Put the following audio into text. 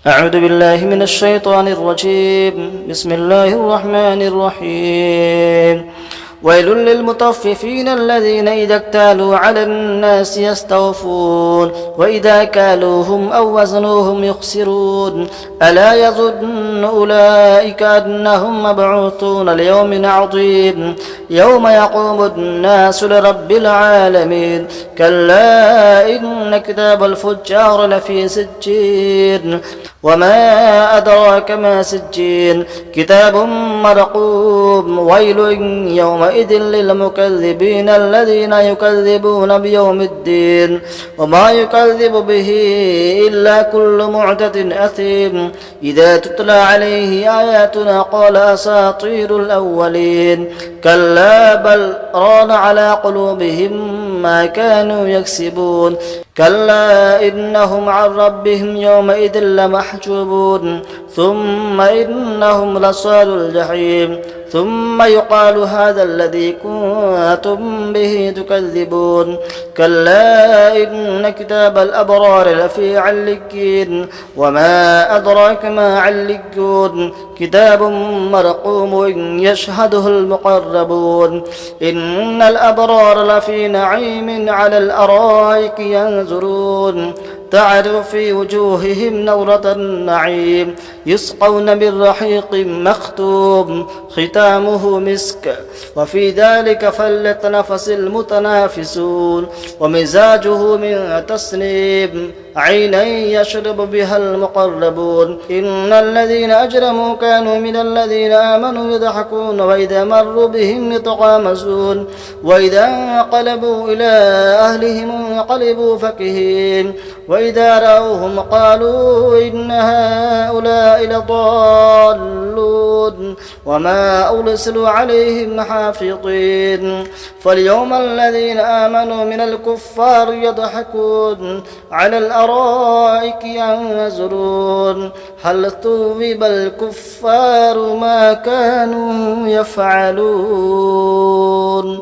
أعوذ بالله من الشيطان الرجيم. بسم الله الرحمن الرحيم. ويل للمطففين الذين إذا اكتالوا على الناس يستوفون وإذا كالوهم أو وزنوهم يخسرون ألا يظن أولئك أنهم مبعوثون ليوم عظيم يوم يقوم الناس لرب العالمين كلا إن كتاب الفجار لفي سجين وما أدراك ما سجين كتاب مرقوم ويل يومئذ للمكذبين الذين يكذبون بيوم الدين وما يكذب به إلا كل معتد أثيم إذا تتلى عليه آياتنا قال أساطير الأولين كلا بل ران على قلوبهم ما كانوا يكسبون كلا إنهم عن ربهم يومئذ لمحجوبون ثم إنهم لصالو الجحيم ثم يقال هذا الذي كنتم به تكذبون كلا إن كتاب الأبرار لفي عليين وما أدراك ما عليون كتاب مرقوم يشهده المقربون إن الأبرار لفي نعيم على الأرائك ينظرون تعرف في وجوههم نورة النعيم يسقون من رحيق مختوم ختامه مسك وفي ذلك فليتنافس المتنافسون ومزاجه من تسنيم عينا يشرب بها المقربون إن الذين أجرموا كانوا من الذين آمنوا يضحكون وإذا مروا بهم يتغامزون وإذا انقلبوا إلى أهلهم انقلبوا فكهين وإذا رأوهم قالوا إن هؤلاء لضالون وما أرسلوا عليهم حافظين فاليوم الذين آمنوا من الكفار يضحكون على الأرائك ينظرون هل ثوب الكفار ما كانوا يفعلون.